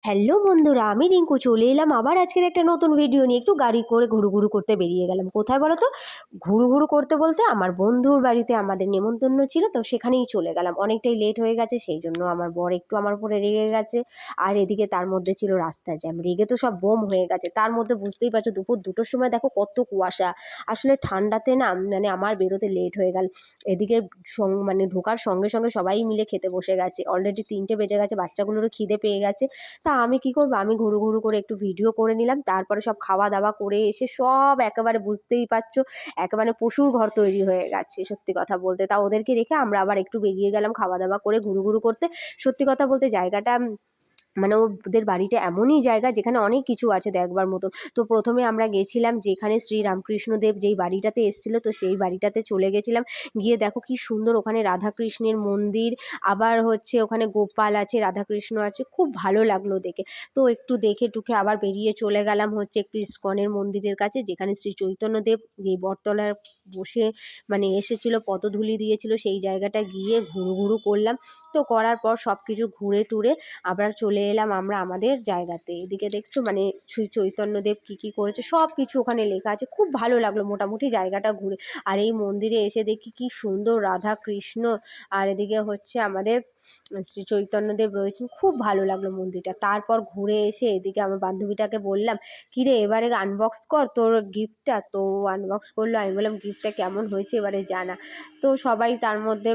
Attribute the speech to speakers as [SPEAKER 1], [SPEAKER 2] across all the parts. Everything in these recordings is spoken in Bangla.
[SPEAKER 1] হ্যালো বন্ধুরা, আমি রিঙ্কু চলে এলাম আবার আজকের একটা নতুন ভিডিও নিয়ে। একটু গাড়ি করে ঘুরু করতে বেরিয়ে গেলাম। কোথায় বলো তো? ঘুরু করতে বলতে আমার বন্ধুর বাড়িতে আমাদের নেমন্তন্ন ছিল, তো সেখানেই চলে গেলাম। অনেকটাই লেট হয়ে গেছে, সেই জন্য আমার বর একটু আমার উপরে রেগে গেছে। আর এদিকে তার মধ্যে ছিল রাস্তা জ্যাম, রেগে তো সব বোম হয়ে গেছে। তার মধ্যে বুঝতেই পারছো দুপুর 2টোর সময় দেখো কত কুয়াশা। আসলে ঠান্ডাতে না মানে আমার বেরোতে লেট হয়ে গেল। এদিকে মানে ঢোকার সঙ্গে সঙ্গে সবাই মিলে খেতে বসে গেছে। অলরেডি 3টে বেজে গেছে, বাচ্চাগুলোরও খিদে পেয়ে গেছে। তা আমি কি করব, আমি ঘুরু করে একটু ভিডিও করে নিলাম। তারপরে সব খাওয়া দাওয়া করে এসে সব একেবারে বুঝতেই পারছো একেবারে পশুর ঘর তৈরি হয়ে গেছে সত্যি কথা বলতে। তা ওদেরকে রেখে আমরা আবার একটু বেরিয়ে গেলাম খাওয়া দাওয়া করে ঘুরু করতে। সত্যি কথা বলতে জায়গাটা মানে ওদের বাড়িটা এমনই জায়গা যেখানে অনেক কিছু আছে দেখবার মতন। তো প্রথমে আমরা গেছিলাম যেখানে শ্রী রামকৃষ্ণদেব যেই বাড়িটাতে এসেছিলো, তো সেই বাড়িটাতে চলে গেছিলাম। গিয়ে দেখো কি সুন্দর ওখানে রাধাকৃষ্ণের মন্দির, আবার হচ্ছে ওখানে গোপাল আছে, রাধাকৃষ্ণ আছে, খুব ভালো লাগলো দেখে। তো একটু দেখে টুকে আবার বেরিয়ে চলে গেলাম হচ্ছে একটু ইস্কনের মন্দিরের কাছে, যেখানে শ্রী চৈতন্যদেব যেই বটতলায় বসে মানে এসেছিলো, পদধূলি দিয়েছিল, সেই জায়গাটা গিয়ে ঘুরু করলাম। তো করার পর সব কিছু ঘুরে টুরে আবার চলে এলাম আমরা আমাদের জায়গাতে। এদিকে দেখছো মানে শ্রী চৈতন্যদেব কী করেছে সব কিছু ওখানে লেখা আছে। খুব ভালো লাগলো মোটামুটি জায়গাটা ঘুরে। আর এই মন্দিরে এসে দেখি কি সুন্দর রাধা কৃষ্ণ, আর এদিকে হচ্ছে আমাদের শ্রী চৈতন্যদেব রয়েছেন। খুব ভালো লাগলো মন্দিরটা। তারপর ঘুরে এসে এদিকে আমার বান্ধবীটাকে বললাম, কিরে এবারে আনবক্স কর তোর গিফটটা। তো আনবক্স করলো। আমি বললাম গিফটটা কেমন হয়েছে এবারে জানা। তো সবাই তার মধ্যে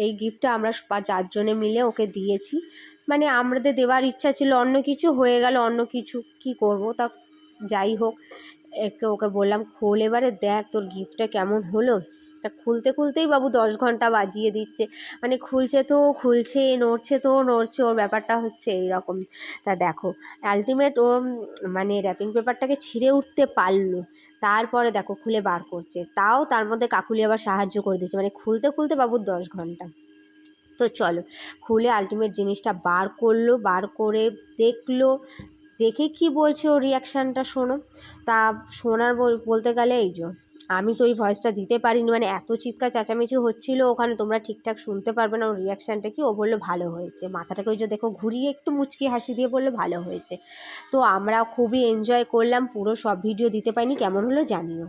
[SPEAKER 1] এই গিফটটা আমরা 4জনে মিলে ওকে দিয়েছি। মানে আমাদের দেওয়ার ইচ্ছা ছিল অন্য কিছু, হয়ে গেল অন্য কিছু, কি করব। তা যাই হোক, ওকে বললাম খোল এবারে দেখ তোর গিফটটা কেমন হলো। তা খুলতেই বাবু 10 ঘন্টা বাজিয়ে দিচ্ছে। মানে খুলছে তো খুলছে, নড়ছে তো নড়ছে, ওর ব্যাপারটা হচ্ছে এইরকম। তা দেখো আলটিমেট ও মানে র্যাপিং পেপারটাকে ছিঁড়ে উঠতে পারলো। তারপরে দেখো খুলে বার করছে, তাও তার মধ্যে কাকুলি আবার সাহায্য করে দিচ্ছে। মানে খুলতে বাবুর 10 ঘন্টা। তো চলো খুলে আলটিমেট জিনিসটা বার করলো, বার করে দেখলো। দেখে কি বলছে ওর রিয়াকশানটা শোনো। তা শোনার বলতে গেলে এই যে আমি তো ওই ভয়েসটা দিতে পারিনি, মানে এত চিৎকার চেঁচামেচি হচ্ছিলো ওখানে, তোমরা ঠিকঠাক শুনতে পারবে না। ওর রিয়াকশানটা কি, ও বললো ভালো হয়েছে, মাথাটাকে ওই যে দেখো ঘুরিয়ে একটু মুচকি হাসি দিয়ে বললো ভালো হয়েছে। তো আমরা খুবই এনজয় করলাম। পুরো সব ভিডিও দিতে পারিনি, কেমন হলো জানিও।